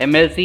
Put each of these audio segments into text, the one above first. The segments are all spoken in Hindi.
MLC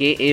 KA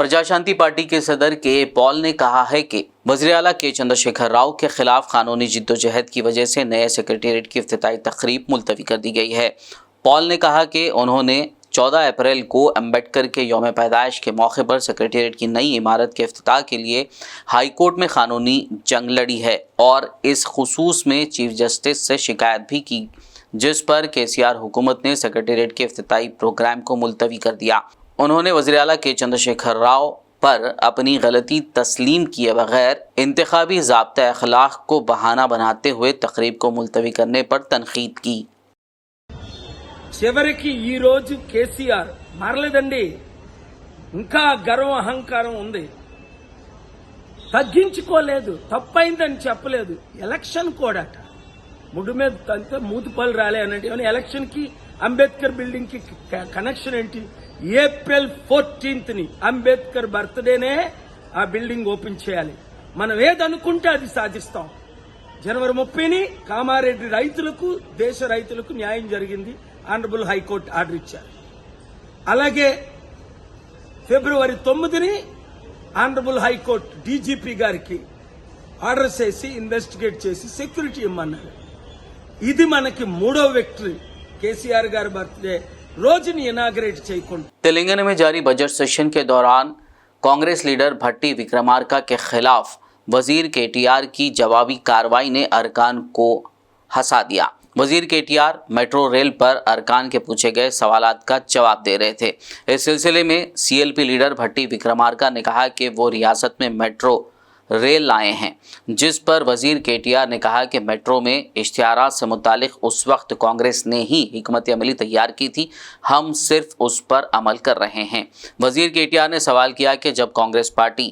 प्रजा शांति पार्टी के सदर के पॉल ने कहा है कि वज़ीर आला के चंद्रशेखर राव के खिलाफ कानूनी जिद्दोजहद की वजह से नए सेक्रेटेरिएट की इफ्तिताई तकरीब मुलतवी कर दी गई है। पॉल ने कहा कि उन्होंने 14 अप्रैल को अम्बेडकर के यौम पैदाइश के मौके पर सेक्रेटेरिएट की नई इमारत के इफ्तिताह के लिए हाई कोर्ट में कानूनी जंग लड़ी है और इस खुसूस में चीफ जस्टिस से शिकायत भी की, जिस पर केसीआर हुकूमत ने सेक्रेटेरिएट के इफ्तिताई प्रोग्राम को मुलतवी कर दिया। उन्होंने वज़ीर आला के चंद्रशेखर राव पर अपनी गलती तस्लीम किए बगैर इंतखाबी ज़ाब्ता अखलाक को बहाना बनाते हुए तकरीब को मुलतवी करने पर तनकीद की। చివరికి ఈ రోజు కేసీఆర్ మారలేదండి, ఇంకా గర్వం అహంకారం ఉంది, తగ్గించుకోలేదు, తప్పైందని చెప్పలేదు. ఎలక్షన్ కోడట ముడు మీద తంతే మూతుపల్లి రాలే అన్నట్టు ఎలక్షన్ కి అంబేద్కర్ బిల్డింగ్ కి కనెక్షన్ ఏంటి? ఏప్రిల్ 14th అంబేద్కర్ బర్త్డేనే ఆ బిల్డింగ్ ఓపెన్ చేయాలి. మనం ఏదనుకుంటే అది సాధిస్తాం. జనవరి 30ని కామారెడ్డి రైతులకు, దేశ రైతులకు న్యాయం జరిగింది. ఆనరబుల్ హైకోర్టు ఆర్డర్ ఇచ్చారు. అలాగే ఫిబ్రవరి 9ని ఆనరబుల్ హైకోర్టు డీజీపీ గారికి ఆర్డర్ చేసి ఇన్వెస్టిగేట్ చేసి సెక్యూరిటీ ఇమ్మన్నారు. ఇది మనకి మూడో విక్టరీ. కేసీఆర్ గారి బర్త్డే రోజుని ఇనాగ్రేట్ చేయకుండా तेलंगाना में जारी बजट सेशन के दौरान कांग्रेस लीडर भट्टी विक्रमार्का के खिलाफ वजीर केटीआर की जवाबी कार्रवाई ने अरकान को हंसा दिया। वजीर केटीआर मेट्रो रेल पर अरकान के पूछे गए सवालात का जवाब दे रहे थे। इस सिलसिले में सीएलपी लीडर भट्टी विक्रमार्का ने कहा कि वो रियासत में मेट्रो रेल लाए हैं, जिस पर वजीर केटीआर ने कहा कि मेट्रो में इश्तिहारात से मुतालिक उस वक्त कांग्रेस ने ही हिकमत अमली तैयार की थी, हम सिर्फ उस पर अमल कर रहे हैं। वजीर केटीआर ने सवाल किया कि जब कांग्रेस पार्टी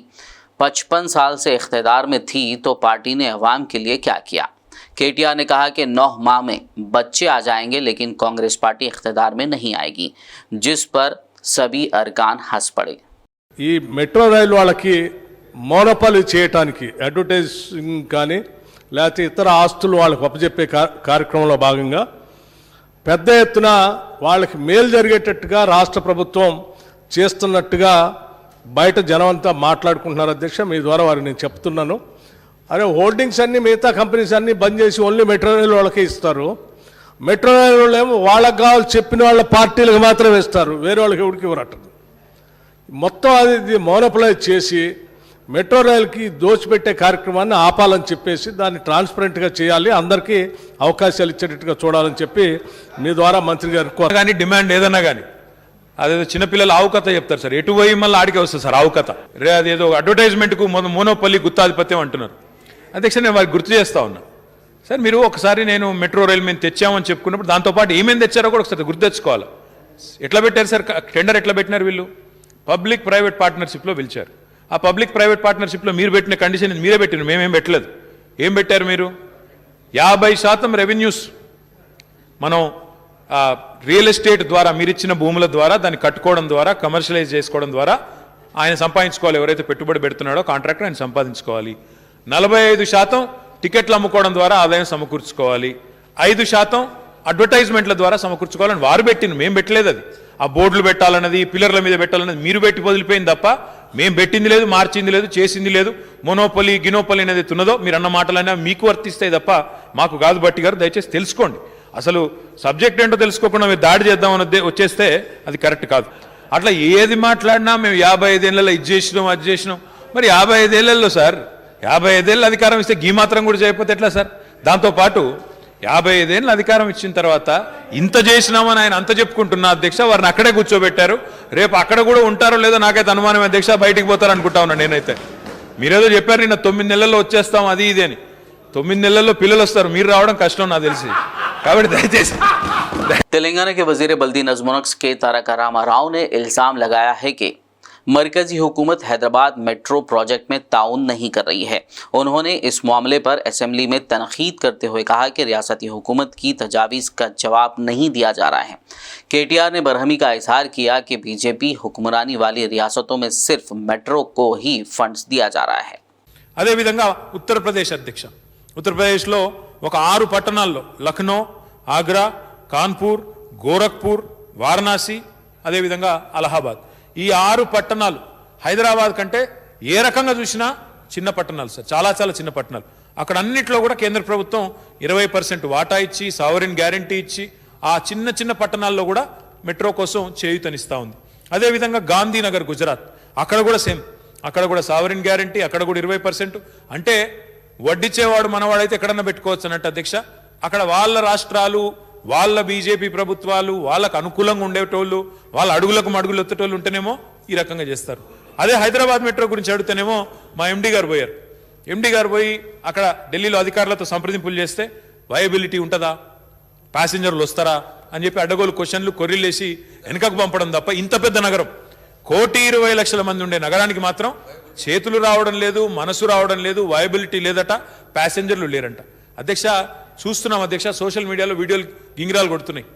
55 साल से इख्तिदार में थी तो पार्टी ने अवाम के लिए क्या किया। केटीआर ने कहा कि 9 माह में बच्चे आ जाएंगे लेकिन कांग्रेस पार्टी इख्तिदार में नहीं आएगी, जिस पर सभी अरकान हंस पड़े। ఈ మెట్రో రైలు వాళ్ళకి మోనోపాలి చేయడానికి అడ్వర్టైజింగ్ కానీ లేకపోతే ఇతర ఆస్తులు వాళ్ళకి అప్పచెప్పే కార్యక్రమంలో భాగంగా పెద్ద ఎత్తున వాళ్ళకి మేలు జరిగేటట్టుగా రాష్ట్ర ప్రభుత్వం చేస్తున్నట్టుగా బయట జనమంతా మాట్లాడుకుంటున్నారు. అధ్యక్ష, మీ ద్వారా వారికి నేను చెప్తున్నాను, అరే హోల్డింగ్స్ అన్ని మిగతా కంపెనీస్ అన్ని బంద్ చేసి ఓన్లీ మెట్రో రైలు వాళ్ళకే ఇస్తారు. మెట్రో రైలు వాళ్ళు ఏమో వాళ్ళకి కావాలి చెప్పిన వాళ్ళ పార్టీలకు మాత్రమే ఇస్తారు, వేరే వాళ్ళకి ఎవరికి ఇవ్వరట. మొత్తం అది మోనోపలైజ్ చేసి మెట్రో రైలుకి దోచిపెట్టే కార్యక్రమాన్ని ఆపాలని చెప్పేసి దాన్ని ట్రాన్స్పరెంట్గా చేయాలి, అందరికీ అవకాశాలు ఇచ్చేటట్టుగా చూడాలని చెప్పి మీ ద్వారా మంత్రి గారు కానీ డిమాండ్ ఏదన్నా కానీ అదేదో చిన్నపిల్లలు ఆవు కథ చెప్తారు సార్, ఎటు పోయి మళ్ళీ ఆడికే వస్తుంది సార్ ఆవు కథ. రే అదేదో అడ్వర్టైజ్మెంట్కు మోనోపల్లి గుత్తాధిపత్యం అంటున్నారు. అధ్యక్ష, నేను వారికి గుర్తు చేస్తా ఉన్నా సార్, మీరు ఒకసారి నేను మెట్రో రైలు మేము తెచ్చామని చెప్పుకున్నప్పుడు దాంతోపాటు ఏమేమి తెచ్చారో కూడా ఒకసారి గుర్తు తెచ్చుకోవాలి. ఎట్లా పెట్టారు సార్ టెండర్, ఎట్లా పెట్టినారు వీళ్ళు? పబ్లిక్ ప్రైవేట్ పార్ట్నర్షిప్లో పిలిచారు. ఆ పబ్లిక్ ప్రైవేట్ పార్ట్నర్షిప్లో మీరు పెట్టిన కండిషన్ మీరే పెట్టినారు, మేమేం పెట్టలేదు. ఏం పెట్టారు మీరు? 50% రెవెన్యూస్ మనం రియల్ ఎస్టేట్ ద్వారా మీరిచ్చిన భూముల ద్వారా దాన్ని కట్టుకోవడం ద్వారా కమర్షియలైజ్ చేసుకోవడం ద్వారా ఆయన సంపాదించుకోవాలి. ఎవరైతే పెట్టుబడి పెడుతున్నాడో కాంట్రాక్టర్ ఆయన సంపాదించుకోవాలి. 45% టికెట్లు అమ్ముకోవడం ద్వారా ఆదాయం సమకూర్చుకోవాలి. 5% అడ్వర్టైజ్మెంట్ల ద్వారా సమకూర్చుకోవాలని వారు పెట్టిన, మేము పెట్టలేదు. అది ఆ బోర్డులు పెట్టాలన్నది, పిల్లర్ల మీద పెట్టాలన్నది మీరు పెట్టి వదిలిపోయింది తప్ప మేము పెట్టింది లేదు, మార్చింది లేదు, చేసింది లేదు. మోనోపలి గినోపలి అనేది ఉన్నదో మీరు అన్న మాటలైనా మీకు వర్తిస్తాయి తప్ప మాకు కాదు. భట్టి గారు దయచేసి తెలుసుకోండి, అసలు సబ్జెక్ట్ ఏంటో తెలుసుకోకుండా మీరు దాడి చేద్దామని వచ్చేస్తే అది కరెక్ట్ కాదు. అట్లా ఏది మాట్లాడినా మేము 55 ఏళ్లలో ఇది చేసినాం అది చేసినాం. మరి 55 ఏళ్లలో సార్ 55 ఏళ్ళ అధికారం ఇస్తే గీ మాత్రం కూడా చేయకపోతే ఎట్లా సార్? దాంతోపాటు 55 ఏళ్ళ అధికారం ఇచ్చిన తర్వాత ఇంత చేసినామని ఆయన అంత చెప్పుకుంటున్నా అధ్యక్ష, వారిని అక్కడే కూర్చోబెట్టారు. రేపు అక్కడ కూడా ఉంటారో లేదో నాకైతే అనుమానం అధ్యక్ష, బయటికి పోతారు అనుకుంటా ఉన్నా నేనైతే. మీరేదో చెప్పారు నిన్న 9 నెలల్లో వచ్చేస్తాం అది ఇది అని. 9 నెలల్లో పిల్లలు వస్తారు, మీరు రావడం కష్టం నాకు తెలిసి. కాబట్టి దయచేసి तेलंगाना के वजीर बल्दी नज़्म-ओ-नक्श के तारक रामा राव ने इल्ज़ाम लगाया है कि मरकजी हुकूमत हैदराबाद मेट्रो प्रोजेक्ट में ताउन नहीं कर रही है। उन्होंने इस मामले पर असेंबली में तनकीद करते हुए कहा कि रियासती हुकूमत की तजावीज़ का जवाब नहीं दिया जा रहा है। केटीआर ने बरहमी का इजहार किया कि बीजेपी हुक्मरानी वाली रियासतों में सिर्फ मेट्रो को ही फंड्स दिया जा रहा है। అదేవిధంగా ఉత్తరప్రదేశ్ అధ్యక్ష, ఉత్తరప్రదేశ్లో ఒక 6 పట్టణాల్లో లక్నో, ఆగ్రా, కాన్పూర్, గోరఖ్పూర్, వారణాసి, అదేవిధంగా అలహాబాద్, ఈ 6 పట్టణాలు హైదరాబాద్ కంటే ఏ రకంగా చూసినా చిన్న పట్టణాలు సార్, చాలా చాలా చిన్న పట్టణాలు. అక్కడ అన్నింటిలో కూడా కేంద్ర ప్రభుత్వం 20% వాటా ఇచ్చి, సావరిన్ గ్యారంటీ ఇచ్చి ఆ చిన్న చిన్న పట్టణాల్లో కూడా మెట్రో కోసం చేయూతనిస్తూ ఉంది. అదేవిధంగా గాంధీనగర్ గుజరాత్, అక్కడ కూడా సేమ్, అక్కడ కూడా సావరిన్ గ్యారంటీ, అక్కడ కూడా 20%. అంటే వడ్డిచ్చేవాడు మనవాడైతే ఎక్కడన్నా పెట్టుకోవచ్చు అన్నట్టు అధ్యక్ష. అక్కడ వాళ్ళ రాష్ట్రాలు, వాళ్ళ బీజేపీ ప్రభుత్వాలు, వాళ్ళకు అనుకూలంగా ఉండేటోళ్ళు, వాళ్ళ అడుగులకు మడుగులు ఎత్తేటోళ్ళు ఉంటేనేమో ఈ రకంగా చేస్తారు. అదే హైదరాబాద్ మెట్రో గురించి అడిగితేనేమో మా ఎండీ గారు పోయారు. ఎండీ గారు పోయి అక్కడ ఢిల్లీలో అధికారులతో సంప్రదింపులు చేస్తే వయబిలిటీ ఉంటుందా, ప్యాసింజర్లు వస్తారా అని చెప్పి అడ్డగోలు క్వశ్చన్లు కొర్రీలేసి వెనకకు పంపడం తప్ప, ఇంత పెద్ద నగరం 1,20,00,000 మంది ఉండే నగరానికి మాత్రం చేతులు రావడం లేదు, మనసు రావడం లేదు, వయబిలిటీ లేదట, ప్యాసింజర్లు లేరంట. అధ్యక్ష చూస్తున్నాం అధ్యక్ష, సోషల్ మీడియాలో వీడియోలు గింగిరాలు కొడుతున్నాయి.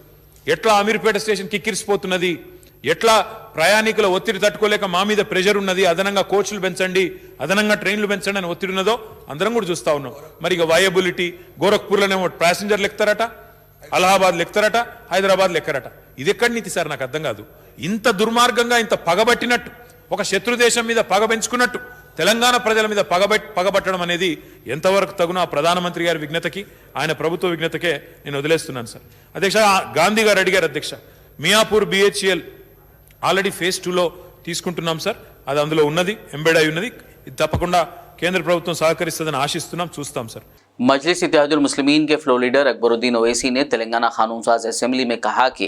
ఎట్లా అమీర్పేట స్టేషన్ కిక్కిరిసిపోతున్నది, ఎట్లా ప్రయాణికుల ఒత్తిడి తట్టుకోలేక మా మీద ప్రెషర్ ఉన్నది, అదనంగా కోచ్లు పెంచండి, అదనంగా ట్రైన్లు పెంచండి అని ఒత్తిడి ఉన్నదో అందరం కూడా చూస్తూ ఉన్నాం. మరి ఇక వయబిలిటీ గోరఖ్పూర్లోనేమో ప్యాసింజర్లు ఎక్కుతారట, అలహాబాద్లు ఎక్కుతారట, హైదరాబాద్లు ఎక్కరట. ఇది ఎక్కడి నీతి సార్, నాకు అర్థం కాదు. ఇంత దుర్మార్గంగా, ఇంత పగబట్టినట్టు, ఒక శత్రు దేశం మీద పగ పెంచుకున్నట్టు తెలంగాణ ప్రజల మీద పగబట్టడం అనేది ఎంతవరకు తగునో ఆ ప్రధానమంత్రి గారి విజ్ఞతకి, ఆయన ప్రభుత్వ విజ్ఞతకే నేను వదిలేస్తున్నాను సార్. అధ్యక్ష గాంధీ గారు అడిగారు అధ్యక్ష, మియాపూర్ BHEL ఆల్రెడీ phase 2లో తీసుకుంటున్నాం సార్, అది అందులో ఉన్నది, ఎంబెడ్ అయి ఉన్నది. ఇది తప్పకుండా కేంద్ర ప్రభుత్వం సహకరిస్తుందని ఆశిస్తున్నాం, చూస్తాం సార్. मजलिस इत्तेहादुल मुस्लिमीन के फ्लोर लीडर अकबरुद्दीन ओवैसी ने तेलंगाना कानून साज असेंबली में कहा कि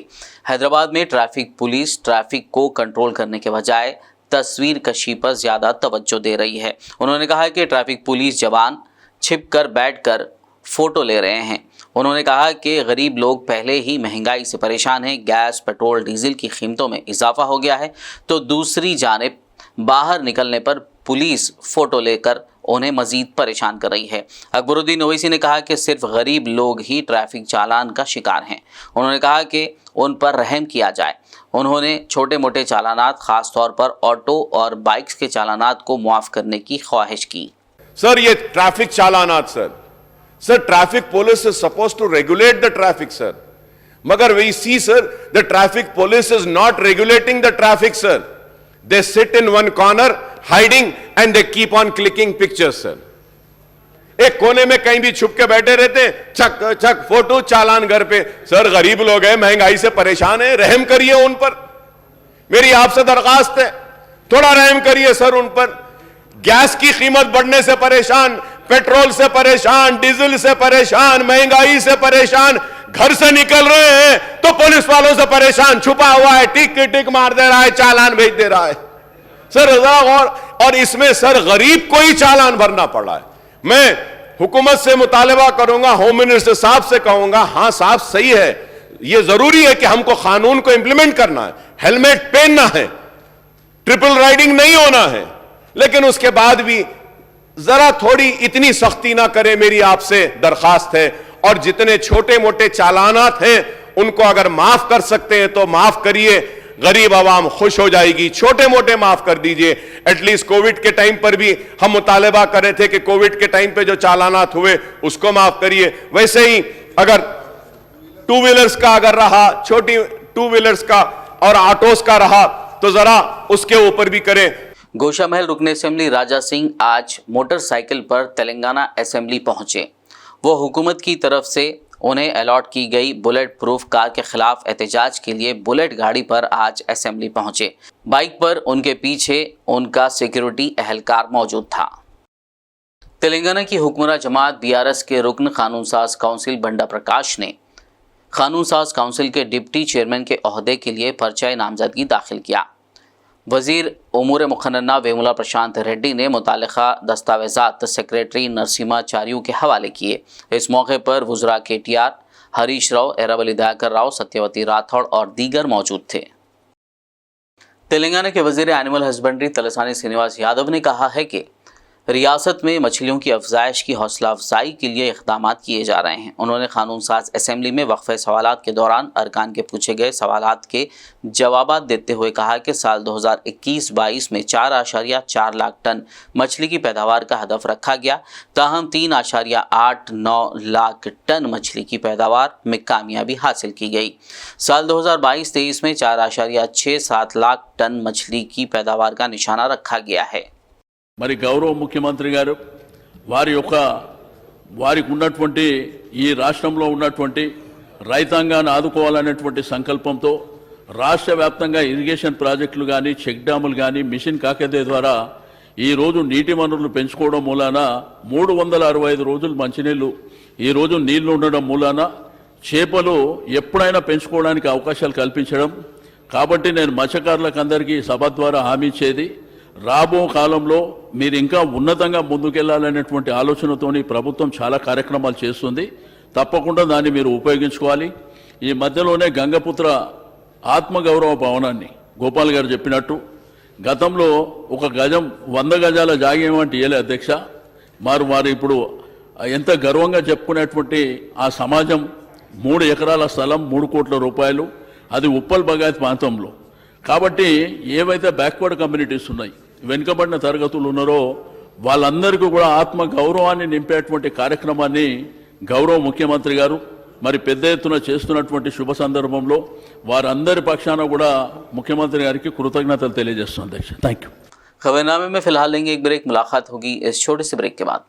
हैदराबाद में ट्रैफिक पुलिस ट्रैफिक को कंट्रोल करने के बजाय तस्वीर कशी पर ज़्यादा तवज्जो दे रही है. उन्होंने कहा कि ट्रैफिक पुलिस जवान छिप कर बैठ कर फ़ोटो ले रहे हैं. उन्होंने कहा कि गरीब लोग पहले ही महंगाई से परेशान हैं, गैस पेट्रोल डीजल की कीमतों में इजाफा हो गया है, तो दूसरी जानिब बाहर निकलने पर पुलिस फ़ोटो लेकर उन्हें मज़ीद परेशान कर रही है. अकबरुद्दीन ओवैसी ने कहा कि सिर्फ गरीब लोग ही ट्रैफिक चालान का शिकार हैं. उन्होंने कहा कि उन पर रहम किया जाए. उन्होंने छोटे मोटे चालानात, ख़ास तौर पर ऑटो और बाइक्स के चालानात को मुआफ़ करने की ख्वाहिश की. सर ये ट्रैफिक चालानात sir traffic police is suppose to regulate the traffic sir, मगर we see sir the traffic police is not regulating the traffic sir. They sit in one corner hiding and they keep on clicking pictures sir. एक कोने में कहीं भी छुप के बैठे रहते, छक छक फोटो चालान घर पे. सर गरीब लोग हैं, महंगाई से परेशान है, रहम करिए उन पर. मेरी आपसे दरखास्त है, थोड़ा रहम करिए सर उन पर. गैस की कीमत बढ़ने से परेशान, पेट्रोल से परेशान, डीजल से परेशान, महंगाई से परेशान, घर से निकल रहे हैं तो पुलिस वालों से परेशान, छुपा हुआ है, टिक टिक मार दे रहा है, चालान भेज दे रहा है सर. और इसमें सर गरीब को ही चालान भरना पड़ा है. मैं हुकूमत से मुतालबा करूंगा, होम मिनिस्टर साहब से कहूंगा, हां साहब सही है, ये जरूरी है कि हमको कानून को इंप्लीमेंट करना है, हेलमेट पहनना है, ट्रिपल राइडिंग नहीं होना है, लेकिन उसके बाद भी जरा थोड़ी इतनी सख्ती ना करे, मेरी आपसे दरखास्त है. और जितने छोटे मोटे चालानात हैं उनको अगर माफ कर सकते हैं तो माफ करिए, गरीब आवाम खुश हो जाएगी. छोटे मोटे माफ कर दीजिए. एटलीस्ट कोविड के टाइम पर भी हम मुतालबा कर रहे थे कि कोविड के टाइम पे जो चालानात हुए उसको माफ करिए. वैसे ही अगर टू व्हीलर्स का अगर रहा, छोटी टू व्हीलर्स का और ऑटोस का रहा तो जरा उसके ऊपर भी करें. गोशा महल रुकन असेंबली राजा सिंह आज मोटरसाइकिल पर तेलंगाना असेंबली पहुंचे. वो हुकूमत की तरफ से उन्हें अलॉट की गई बुलेट प्रूफ कार के खिलाफ एहतजाज के लिए बुलेट गाड़ी पर आज असेंबली पहुंचे. बाइक पर उनके पीछे उनका सिक्योरिटी एहलकार मौजूद था. तेलंगाना की हुक्मरान जमात BRS के रुकन कानून साज काउंसिल बंडा प्रकाश ने कानून साज काउंसिल के डिप्टी चेयरमैन के ओहदे के लिए पर्चा नामजदगी दाखिल किया. वज़ीर उमूर मुखन्ना वेमुला प्रशांत रेड्डी ने मुतालिका दस्तावेज़ात सेक्रेटरी नरसिम्हाचार्यू के हवाले किए. इस मौके पर वज़रा KTR, हरीश राव, एरावली दयाकर राव, सत्यवती राठौड़ और दीगर मौजूद थे. तेलंगाना के वज़ीर एनिमल हस्बेंड्री तलसानी श्रीनिवास यादव ने कहा है कि रियासत में मछलियों की अफजाइश की हौसला अफजाई के लिए इक़दामात किए जा रहे हैं। उन्होंने कानून साज असम्बली में वक्फे सवालात के दौरान अरकान के पूछे गए सवालात के जवाबात देते हुए कहा कि साल 2021-22 में 4.4 लाख टन मछली की पैदावार का हदफ रखा गया, ताहम 3.89 लाख टन मछली की पैदावार में कामयाबी हासिल की गई। साल 2022-23 में 4.67 लाख टन मछली की पैदावार का निशाना रखा गया है। మరి గౌరవ ముఖ్యమంత్రి గారు వారికి ఉన్నటువంటి ఈ రాష్ట్రంలో ఉన్నటువంటి రైతాంగాన్ని ఆదుకోవాలనేటువంటి సంకల్పంతో రాష్ట్ర వ్యాప్తంగా ఇరిగేషన్ ప్రాజెక్టులు కానీ చెక్ డ్యాములు కానీ మిషన్ కాకతీయ ద్వారా ఈ రోజు నీటి వనరులు పెంచుకోవడం మూలాన 365 రోజులు మంచినీళ్లు ఈ రోజు నీళ్లు ఉండడం మూలాన చేపలు ఎప్పుడైనా పెంచుకోవడానికి అవకాశాలు కల్పించడం కాబట్టి నేను మత్స్యకారులకు అందరికీ సభ ద్వారా హామీ ఇచ్చేది రాబో కాలంలో మీరు ఇంకా ఉన్నతంగా ముందుకెళ్లాలనేటువంటి ఆలోచనతోని ప్రభుత్వం చాలా కార్యక్రమాలు చేస్తుంది। తప్పకుండా దాన్ని మీరు ఉపయోగించుకోవాలి। ఈ మధ్యలోనే గంగపుత్ర ఆత్మగౌరవ భవనాన్ని గోపాల్ గారు చెప్పినట్టు గతంలో ఒక గజం 100 గజాల జాగేమంటే ఇయలే అధ్యక్ష వారు ఇప్పుడు ఎంత గర్వంగా చెప్పుకునేటువంటి ఆ సమాజం 3 ఎకరాల స్థలం 3 కోట్ల రూపాయలు అది ఉప్పల్ బగాయత్ ప్రాంతంలో కాబట్టి ఏవైతే బ్యాక్వర్డ్ కమ్యూనిటీస్ ఉన్నాయి వెనుకబడిన తరగతులు ఉన్నారో వాళ్ళందరికీ కూడా ఆత్మ గౌరవాన్ని నింపేటువంటి కార్యక్రమాన్ని గౌరవ ముఖ్యమంత్రి గారు మరి పెద్ద ఎత్తున చేస్తున్నటువంటి శుభ సందర్భంలో వారందరి పక్షాన కూడా ముఖ్యమంత్రి గారికి కృతజ్ఞతలు తెలియజేస్తున్నాను అధ్యక్ష। థాంక్యూ। खबरनामे में फिलहाल लेंगे एक ब्रेक। मुलाकात होगी इस छोटे से ब्रेक के बाद।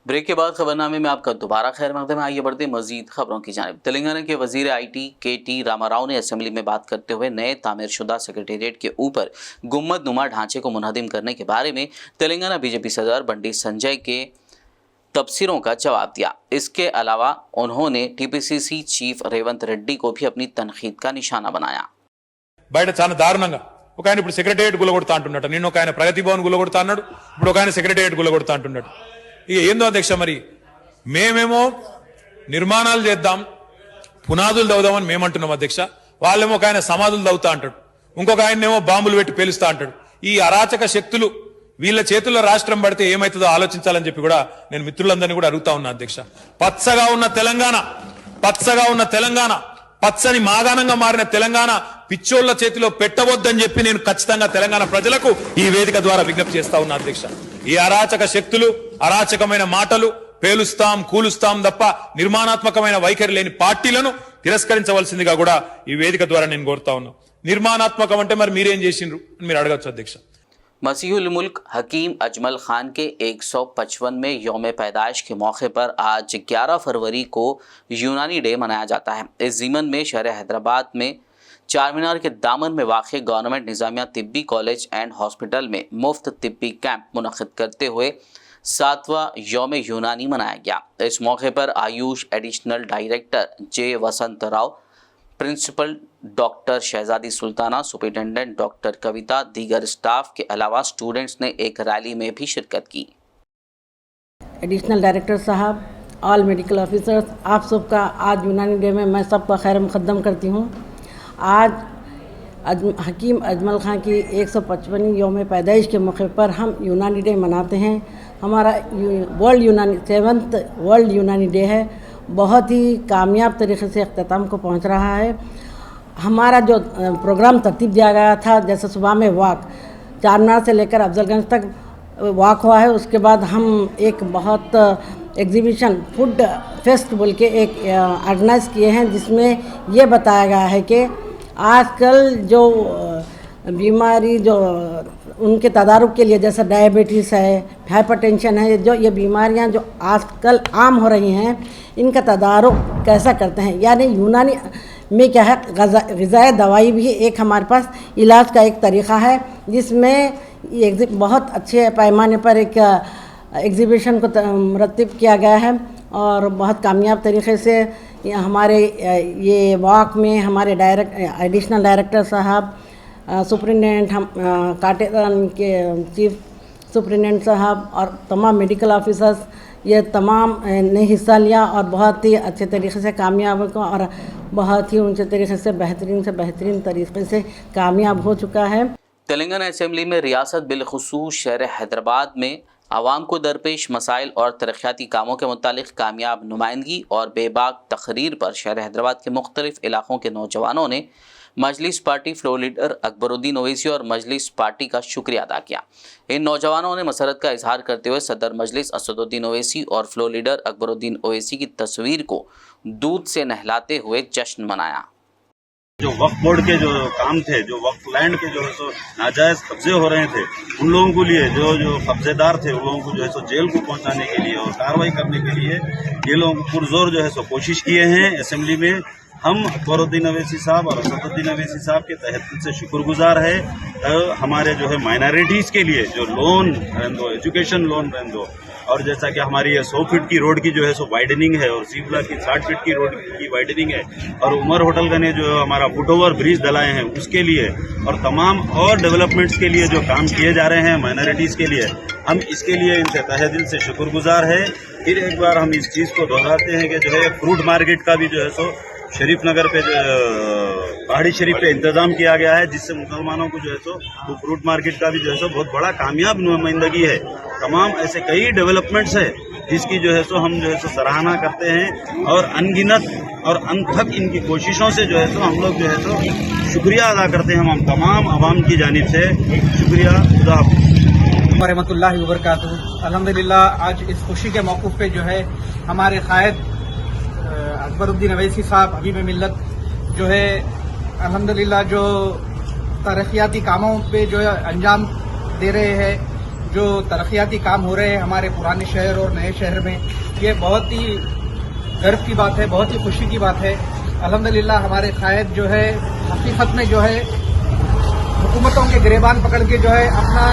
ब्रेक के बाद खबरनामे में आपका दोबारा खैर मकदम है। आइए बढ़ते हैं मजीद खबरों की जानिब। तेलंगाना के वजीर IT KT रामाराव ने असेंबली में बात करते हुए नए तामीर शुदा सेक्रेटेरिएट के ऊपर गुम्बद नुमा ढांचे को मुनहदिम करने के बारे में तेलंगाना BJP सदर बंडी संजय के तबसरों का जवाब दिया। इसके अलावा उन्होंने TPCC चीफ रेवंत रेड्डी को भी अपनी तनखीद का निशाना बनाया। బయట చాలా దారుణంగా ఒక ఆయన ఇప్పుడు సెక్రటేరియట్ గులగొడతా అంటున్నాడు, నిన్న ఒక ఆయన ప్రగతి భవన్ గులగొడతా అన్నాడు, ఇప్పుడు ఒక ఆయన సెక్రటేరియట్ గులగొడతా అంటున్నాడు। ఇక ఏందో అధ్యక్ష మరి మేమేమో నిర్మాణాలు చేద్దాం పునాదులు దవ్వుదామని మేమంటున్నాం అధ్యక్ష, వాళ్ళేమో ఒక ఆయన సమాధులు దవ్వుతా అంటాడు, ఇంకొక ఆయనేమో బాంబులు పెట్టి పేలుస్తా అంటాడు। ఈ అరాచక శక్తులు వీళ్ళ చేతుల్లో రాష్ట్రం పడితే ఏమైతుందో ఆలోచించాలని చెప్పి కూడా నేను మిత్రులందరినీ కూడా అడుగుతా ఉన్నా అధ్యక్ష। పచ్చగా ఉన్న తెలంగాణ పచ్చని మాగాణంగా మారిన తెలంగాణ పిచ్చోళ్ల చేతిలో పెట్టవద్దని చెప్పి నేను ఖచ్చితంగా తెలంగాణ ప్రజలకు ఈ వేదిక ద్వారా విజ్ఞప్తి చేస్తా ఉన్నా అధ్యక్ష। ఈ అరాచక శక్తులు అరాచకమైన మాటలు పేలుస్తాం కూలుస్తాం తప్ప నిర్మాణాత్మకమైన వైఖరి లేని పార్టీలను తిరస్కరించవలసిందిగా కూడా ఈ వేదిక ద్వారా నేను కోరుతా ఉన్నా। నిర్మాణాత్మకం అంటే మరి మీరేం చేసిండ్రు అని మీరు అడగచ్చు అధ్యక్ష। मसीहुल मुल्क हकीम अजमल खान के 155वें यौम पैदाइश के मौके पर आज 11 फरवरी को यूनानी डे मनाया जाता है। इस ज़ीमन में शहर हैदराबाद में चार मीनार के दामन में वाक़ government Nizamia Tibbi college and hospital में मुफ्त तिब्बी कैंप मुनक़िद करते हुए 7वां यौम यूनानी मनाया गया। इस मौके पर आयुष एडिशनल डायरेक्टर जे वसंत राव, प्रिंसिपल डॉक्टर शहजादी सुल्ताना, सुपरिटेंडेंट डॉक्टर कविता, दीगर स्टाफ के अलावा स्टूडेंट्स ने एक रैली में भी शिरकत की। एडिशनल डायरेक्टर साहब, ऑल मेडिकल ऑफिसर्स, आप सबका आज यूनानी डे में मैं सबका खैर मुक़द्दम करती हूँ। आज हकीम अजमल खान की 155वीं यौम पैदाइश के मौके पर हम यूनानी डे मनाते हैं। हमारा 7th वर्ल्ड यूनानी डे है, बहुत ही कामयाब तरीके से अख्ताम को पहुंच रहा है। हमारा जो प्रोग्राम तरतीब दिया गया था, जैसे सुबह में वॉक चार मीनार से लेकर अफजलगंज तक वॉक हुआ है, उसके बाद हम एक बहुत एग्जीबिशन फूड फेस्ट बोल के एक ऑर्गेनाइज़ किए हैं, जिसमें ये बताया गया है कि आजकल जो बीमारी जो उनके तदारुक के लिए जैसे डायबिटीज़ है, हाइपरटेंशन है, जो ये बीमारियां जो आजकल आम हो रही हैं, इनका तदारुक कैसा करते हैं। यानी यूनानी में क्या है, ग़िज़ाई दवाई भी एक हमारे पास इलाज का एक तरीक़ा है, जिसमें ये बहुत अच्छे पैमाने पर एक एग्ज़िबिशन को मुरतब किया गया है और बहुत कामयाब तरीके से हमारे ये वॉक में हमारे एडिशनल डायरेक्टर साहब, सुपरिटेंडेंट, हम काटेदान के चीफ सुपरिटेंडेंट साहब और तमाम मेडिकल ऑफिसर्स, ये तमाम ने हिस्सा लिया और बहुत ही अच्छे तरीके से कामयाब हो और बहुत ही ऊंचे तरीके से बेहतरीन तरीके से कामयाब हो चुका है। तेलंगाना असेंबली में रियासत बिलखुसूस शहर हैदराबाद में आवाम को दरपेश मसाइल और तरक्याती कामों के मुतालिक कामयाब नुमाइंदगी और बेबाक तकरीर पर शहर हैदराबाद के मुख्तलिफ इलाकों के नौजवानों ने Majlis party floor leader Akbaruddin Owaisi और मजलिस पार्टी का शुक्रिया अदा किया। इन नौजवानों ने मसरत का इजहार करते हुए सदर मजलिस असदुद्दीन ओवैसी और फ्लोर लीडर अकबरुद्दीन ओवैसी की तस्वीर को दूध से नहलाते हुए जश्न मनाया। जो वक्फ बोर्ड के जो काम थे, जो वक्फ लैंड के जो है सो नाजायज कब्जे हो रहे थे, उन लोगों के लिए जो कब्जेदार थे उन लोगों को जो है सो जेल को पहुंचाने के लिए और कार्रवाई करने के लिए ये लोग पुरजोर जो है सो कोशिश किए हैं। असेंबली में हम अकबरुद्दीन ओवैसी साहब और असदुद्दीन ओवैसी साहब के तहे दिल से शुक्रगुजार है। हमारे जो है माइनॉरिटीज के लिए जो लोन रहने दो, एजुकेशन लोन रहने दो, और जैसा कि हमारी ये 100 फीट की रोड की जो है सो वाइडनिंग है और सीवला की 60 फीट की रोड की वाइडनिंग है और उमर होटल का ने जो हमारा फुट ओवर ब्रिज डलाए हैं उसके लिए और तमाम और डेवलपमेंट्स के लिए जो काम किए जा रहे हैं माइनॉरिटीज के लिए, हम इसके लिए इनसे तहे दिल से शुक्रगुजार है। फिर एक बार हम इस चीज़ को दोहराते हैं कि जो है फ्रूट मार्केट का भी जो है सो शरीफ नगर पे पहाड़ी शरीफ पे इंतजाम किया गया है, जिससे मुसलमानों को जो है सो वो फ्रूट मार्केट का भी जो है सो बहुत बड़ा कामयाब नुमाइंदगी है। तमाम ऐसे कई डेवलपमेंट्स है जिसकी जो है सो हम जो है सो सराहना करते हैं और अनगिनत और अनथक इनकी कोशिशों से जो है सो हम लोग जो है सो शुक्रिया अदा करते हैं। हम तमाम आवाम की जानिब से शुक्रिया अदा रहमतुल्लाहि व बरकातहू। अल्हम्दुलिल्लाह आज इस खुशी के मौक़िफ़ पे जो है हमारे कायद अकबरुद्दीन ओवैसी साहब हबीब मिल्लत जो है अल्हम्दुलिल्लाह जो तरक्याती कामों पे जो है अंजाम दे रहे हैं, जो तरक्याती काम हो रहे हैं हमारे पुराने शहर और नए शहर में, ये बहुत ही गर्व की बात है, बहुत ही खुशी की बात है। अल्हम्दुलिल्लाह हमारे कायद जो है हकीकत में जो है हुकूमतों के गिरेबान पकड़ के जो है अपना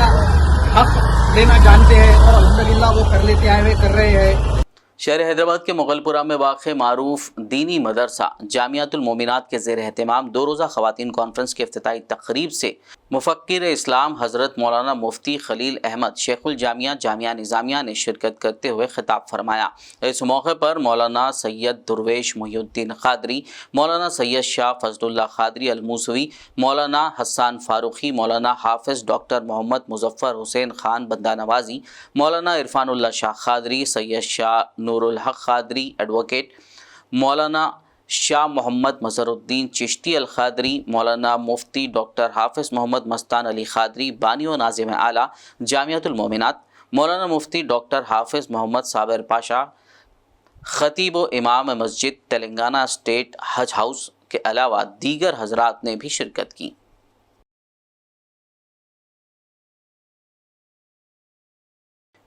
हक लेना जानते हैं और अल्हम्दुलिल्लाह वो कर लेते आए हुए कर रहे हैं। शहर हैदराबाद के मुगलपुरा में वाक़ मारूफ दीनी मदरसा जामियातुल मोमिनात के ज़ेर एहतमाम 2 रोज़ा ख़वातीन कॉन्फ्रेंस की इफ्तिताई तक़रीब से मुफ़क्किर इस्लाम हज़रत मौलाना मुफ्ती खलील अहमद शेखुल जामिया जामिया निज़ामिया ने शिरकत करते हुए खिताब फरमाया। इस मौके पर मौलाना सैयद दुर्वेश मुहिउद्दीन क़ादरी, मौलाना सैयद शाह फजलुल्लाह क़ादरी अलमूसवी, मौलाना हसन फ़ारूक़ी, मौलाना हाफ़िज़ डॉक्टर मोहम्मद मुज़फ़्फ़र हुसैन ख़ान बंदा नवाज़ी, मौलाना इरफानुल्लाह शाह क़ादरी, सैयद शाह नूरुल हक़ क़ादरी एडवोकेट, मौलाना शाह मोहम्मद मज़हरुद्दीन चिश्ती अल क़ादरी, मौलाना मुफ्ती डॉक्टर हाफ़िज़ मोहम्मद मस्तान अली क़ादरी बानी व नाज़िम आला जामियातुल मोमिनात, मौलाना मुफ्ती डॉक्टर हाफ़िज़ मोहम्मद साबिर पाशा ख़तीब व इमाम मस्जिद तेलंगाना स्टेट हज हाउस के अलावा दीगर हज़रात ने भी शिरकत की।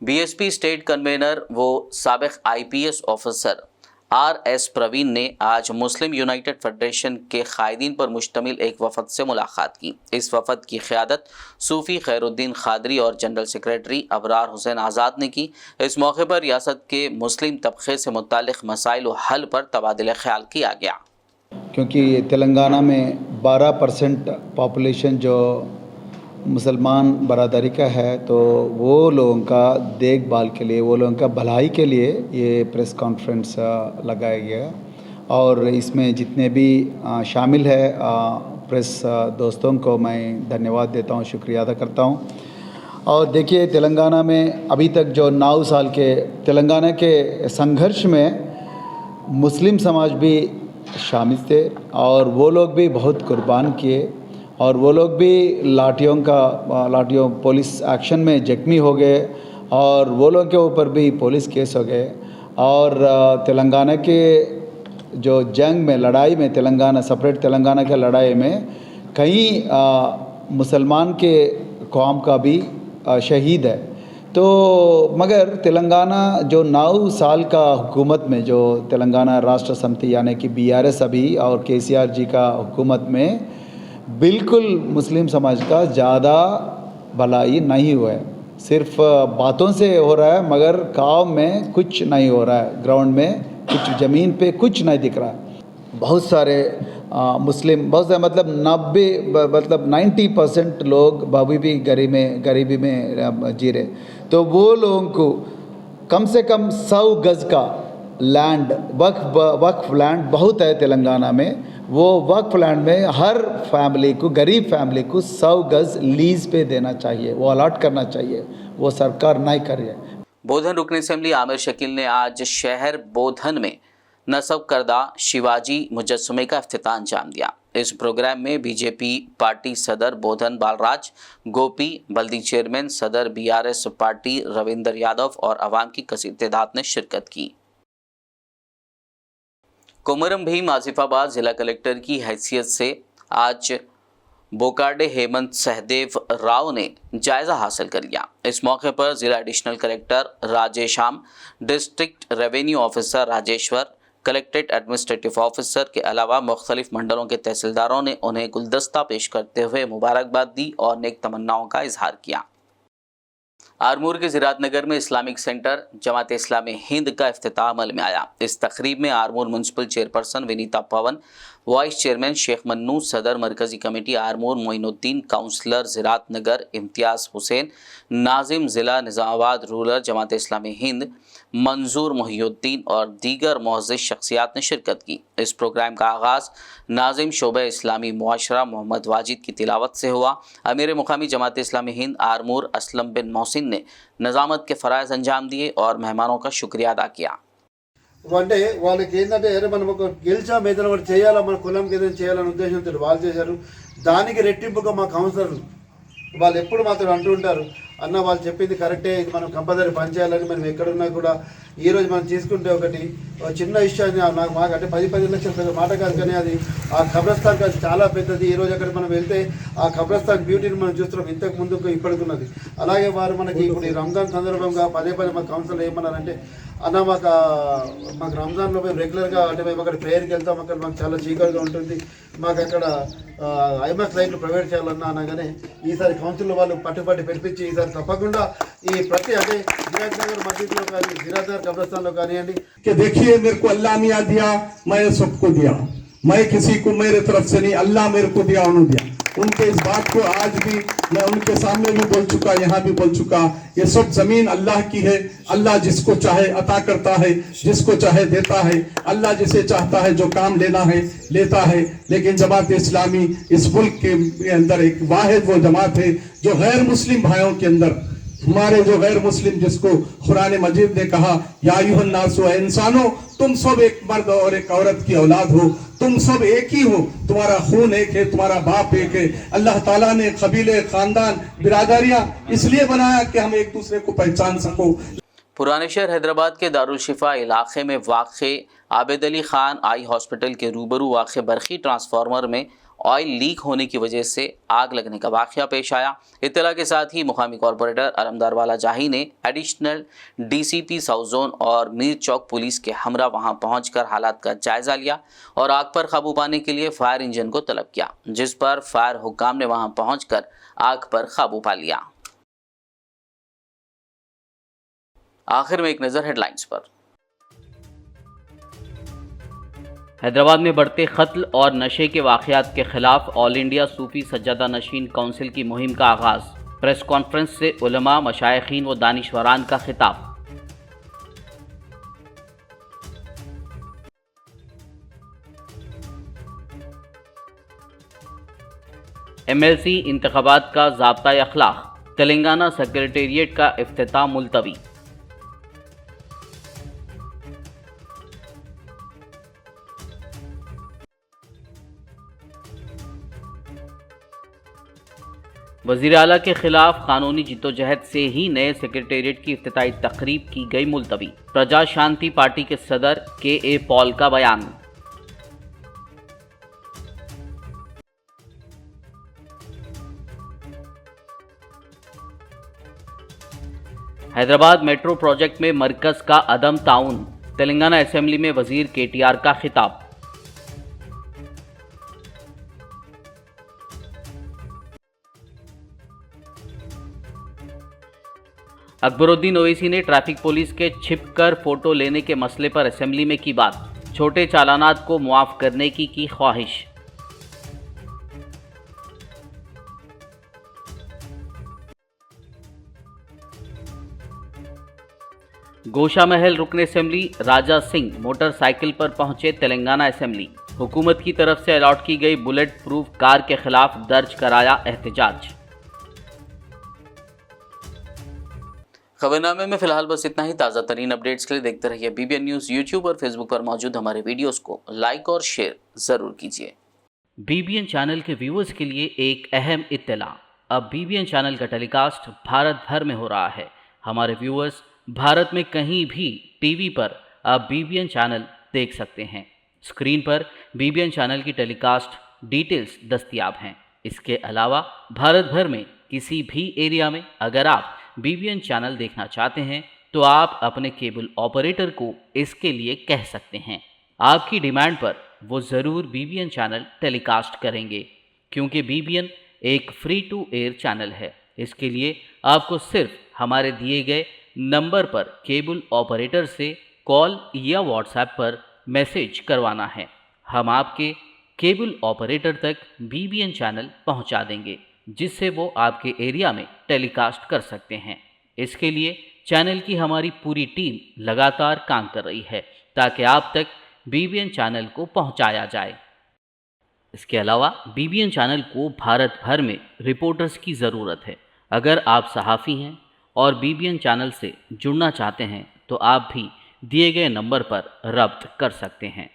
बीएसपी स्टेट कन्वेनर व साबिक़ IPS ऑफिसर RS प्रवीण ने आज मुस्लिम यूनाइटेड फेडरेशन के कायदीन पर मुश्तमिल एक वफ़द से मुलाकात की। इस वफ़द की क़यादत सूफ़ी खैरुद्दीन क़ादरी और जनरल सेक्रेटरी अबरार हुसैन आज़ाद ने की। इस मौके पर रियासत के मुस्लिम तबक़े से मुताल्लिक़ मसाइल व हल पर तबादला ख़याल किया गया। क्योंकि तेलंगाना में 12% पॉपुलेशन जो मुसलमान बरादरी का है, तो वो लोगों का देखभाल के लिए, वो लोगों का भलाई के लिए ये प्रेस कॉन्फ्रेंस लगाया गया और इसमें जितने भी शामिल है प्रेस दोस्तों को मैं धन्यवाद देता हूँ, शुक्रिया अदा करता हूँ। और देखिए तेलंगाना में अभी तक जो 9 साल के तेलंगाना के संघर्ष में मुस्लिम समाज भी शामिल थे और वो लोग भी बहुत कुर्बान किए और वो लोग भी लाठियों पुलिस एक्शन में जख्मी हो गए और वो लोग के ऊपर भी पुलिस केस हो गए। और तेलंगाना के जो जंग में लड़ाई में तेलंगाना सेपरेट तेलंगाना के लड़ाई में कई मुसलमान के कौम का भी शहीद है। तो मगर तेलंगाना जो 9 साल का हुकूमत में जो तेलंगाना राष्ट्र समिति यानी कि BRS अभी और KCR जी का हुकूमत में बिल्कुल मुस्लिम समाज का ज़्यादा भलाई नहीं हुआ है, सिर्फ बातों से हो रहा है मगर काम में कुछ नहीं हो रहा है, ग्राउंड में कुछ ज़मीन पे कुछ नहीं दिख रहा है। बहुत सारे मुस्लिम, बहुत सारे मतलब 90% लोग अभी भी गरीबी में जी रहे, तो वो लोगों को कम से कम 100 गज़ का लैंड, वक्फ लैंड बहुत है तेलंगाना में, वो वक्फ लैंड में हर फैमिली को, गरीब फैमिली को 100 गज़ लीज पे देना चाहिए, वो अलॉट करना चाहिए, वो सरकार नहीं कर रही है। बोधन रुकन असेंबली आमिर शकील ने आज शहर बोधन में नस्ब करदा शिवाजी मुजस्समे का इफ्तिताह अंजाम दिया। इस प्रोग्राम में बीजेपी पार्टी सदर बोधन बालराज गोपी, बल्दी चेयरमैन सदर BRS पार्टी रविंदर यादव और आवाम की कसीर तादाद ने शिरकत की। कोमरम भीम आसिफाबाद जिला कलेक्टर की हैसियत से आज बोकार्डे हेमंत सहदेव राव ने जायज़ा हासिल कर लिया। इस मौके पर जिला additional collector Rajesham, district revenue officer Rajeshwar, collectorate administrative officer के अलावा मुख्तलिफ मंडलों के तहसीलदारों ने उन्हें गुलदस्ता पेश करते हुए मुबारकबाद दी और नेक तमन्नाओं का इजहार किया। आरमूर के ज़िरात नगर में इस्लामिक सेंटर जमात इस्लामी हिंद का इफ्तिताह अमल में आया। इस तकरीब में आरमूर म्यूनसिपल चेयरपर्सन विनीता पवन, वाइस चेयरमैन शेख मन्नू, सदर मरकजी कमेटी आरमूर मोइनुद्दीन, काउंसलर ज़िरात नगर इम्तियाज़ हुसैन, नाजिम ज़िला निज़ामाबाद रूरल जमात इस्लामी हिंद मंजूर मोहिउद्दीन और दीगर मुअज़्ज़िज़ शख्सियात ने शिरकत की। इस प्रोग्राम का आगाज़ नाजिम शोबे इस्लामी मुआशरा मोहम्मद वाजिद की तिलावत से हुआ। अमीर मुकामी जमात इस्लामी हिंद आरमूर असलम बिन मोहसिन ने नज़ामत के फ़राइज़ अंजाम दिए और मेहमानों का शुक्रिया अदा किया। అంటే వాళ్ళకి ఏంటంటే అరే మనం ఒక గెలిచాం ఏదైనా ఒకటి చేయాలా, మన కులంకి ఏదైనా చేయాలనే ఉద్దేశంతో వాళ్ళు చేశారు. దానికి రెట్టింపుగా మా కౌన్సిలర్లు వాళ్ళు ఎప్పుడు మాత్రం అంటూ ఉంటారు, అన్న వాళ్ళు చెప్పింది కరెక్టే, ఇది మనం కంపల్సరీ పనిచేయాలని. మనం ఎక్కడున్నా కూడా ఈరోజు మనం తీసుకుంటే ఒకటి చిన్న విషయాన్ని నాకు మాకంటే 10 లక్షల పెద్ద మాట కాదు, కానీ అది ఆ ఖబ్రస్థాన్ అది చాలా పెద్దది. ఈరోజు అక్కడ మనం వెళ్తే ఆ ఖబ్రస్థాన్ బ్యూటీని మనం చూస్తున్నాం, ఇంతకు ముందుకు ఇప్పటికున్నది. అలాగే వారు మనకి ఇప్పుడు ఈ రంజాన్ సందర్భంగా పదే మా కౌన్సిల్ ఏమన్నారంటే, అన్న మాకు రంజాన్లో మేము రెగ్యులర్గా అంటే మేము అక్కడ ప్రేయర్కి వెళ్తాం, అక్కడ మాకు చాలా చీకటిగా ఉంటుంది, మాకు అక్కడ ఐమాక్స్ లైట్లు ప్రొవైడ్ చేయాలన్నా అనగానే ఈసారి కౌన్సిల్ వాళ్ళు పట్టుబట్టి పెట్టించి ఈసారి తప్పకుండా ఈ ప్రతి అంటే జిరాజ్ నగర్ మస్జిద్లో కానీ జిరాజ్ నగర్ కబ్రస్థాన్లో కానివ్వండి. देखिए मेरे को अल्लाह मियाँ दिया, मैं सबको दिया, मैं किसी को मेरे तरफ से नहीं, अल्लाह मेरे को दिया, उन्होंने दिया। उनके इस बात को आज भी मैं उनके सामने भी बोल चुका, यहाँ भी बोल चुका, ये सब जमीन अल्लाह की है। अल्लाह जिसको चाहे अता करता है, जिसको चाहे देता है। अल्लाह जिसे चाहता है जो काम लेना है लेता है। लेकिन जमात इस्लामी इस मुल्क के अंदर एक वाहिद वो जमात है जो गैर मुस्लिम भाइयों के अंदर, हमारे जो गैर मुस्लिम, जिसको कुरान मजीद ने कहा या अय्युहन नास, इंसानों तुम सब एक मर्द और एक औरत की औलाद हो, तुम सब एक ही हो, तुम्हारा खून एक है, तुम्हारा बाप एक है। अल्लाह ताला ने कबीले, खानदान, बिरादरियां इसलिए बनाया कि हम एक दूसरे को पहचान सको। पुराने शहर हैदराबाद के दारुल शिफा इलाके में वाक़े आबिद अली खान आई हॉस्पिटल के रूबरू वाक़े बरक़ी ट्रांसफार्मर में ऑयल लीक होने की वजह से आग लगने का वाक़या पेश आया। इत्तला के साथ ही मुकामी कॉरपोरेटर अलमदार वाला जाही ने एडिशनल DCP साउथ जोन और मीर चौक पुलिस के हमरा वहां पहुंचकर हालात का जायज़ा लिया और आग पर काबू पाने के लिए फायर इंजन को तलब किया, जिस पर फायर हुक्काम ने वहां पहुंचकर आग पर काबू पा लिया। आखिर में एक नज़र हेडलाइंस पर। हैदराबाद में बढ़ते कत्ल और नशे के वाक़यात के खिलाफ ऑल इंडिया सूफी सज्जादा नशीन काउंसिल की मुहिम का आगाज़। प्रेस कॉन्फ्रेंस से उलमा, मशाइखीन व दानिशवरान का खिताब। MLC इंतखाबात का ज़ाब्ता अखलाक, तेलंगाना सेक्रेटेरिएट का इफ्तिताह मुलतवी। वज़ीर आला के खिलाफ कानूनी जिद्दोजहद से ही नए सेक्रेटेरिएट की इफ्तिताई तकरीब की गई मुलतवी। प्रजा शांति पार्टी के सदर KA पॉल का बयान। हैदराबाद मेट्रो प्रोजेक्ट में मरकज का अदम ताउन, तेलंगाना असेंबली में वजीर KTR का खिताब। अकबरुद्दीन ओवैसी ने ट्रैफिक पुलिस के छिपकर फोटो लेने के मसले पर असेंबली में की बात। छोटे चालानात को मुआफ करने की ख्वाहिश। गोशा महल रुकन असेंबली राजा सिंह मोटरसाइकिल पर पहुंचे तेलंगाना असेंबली। हुकूमत की तरफ से अलॉट की गई बुलेट प्रूफ कार के खिलाफ दर्ज कराया एहतजाज। खबरनामे में फिलहाल बस इतना ही। ताज़ा तरीन अपडेट्स के लिए देखते रहिए BBN न्यूज़। यूट्यूब और फेसबुक पर मौजूद हमारे वीडियोस को लाइक और शेयर ज़रूर कीजिए। BBN चैनल के व्यूअर्स के लिए एक अहम इत्तला। अब BBN चैनल का टेलीकास्ट भारत भर में हो रहा है। हमारे व्यूअर्स भारत में कहीं भी टीवी पर अब BBN चैनल देख सकते हैं। स्क्रीन पर BBN चैनल की टेलीकास्ट डिटेल्स दस्तयाब हैं। इसके अलावा भारत भर में किसी भी एरिया में अगर आप BBN चैनल देखना चाहते हैं तो आप अपने केबल ऑपरेटर को इसके लिए कह सकते हैं। आपकी डिमांड पर वो ज़रूर BBN चैनल टेलीकास्ट करेंगे, क्योंकि BBN एक फ्री टू एयर चैनल है। इसके लिए आपको सिर्फ हमारे दिए गए नंबर पर केबल ऑपरेटर से कॉल या व्हाट्सएप पर मैसेज करवाना है। हम आपके केबल ऑपरेटर तक BBN चैनल पहुंचा देंगे, जिससे वो आपके एरिया में टेलीकास्ट कर सकते हैं। इसके लिए चैनल की हमारी पूरी टीम लगातार काम कर रही है ताकि आप तक BBN चैनल को पहुंचाया जाए। इसके अलावा BBN चैनल को भारत भर में रिपोर्टर्स की ज़रूरत है। अगर आप सहाफ़ी हैं और BBN चैनल से जुड़ना चाहते हैं तो आप भी दिए गए नंबर पर रब्त कर सकते हैं।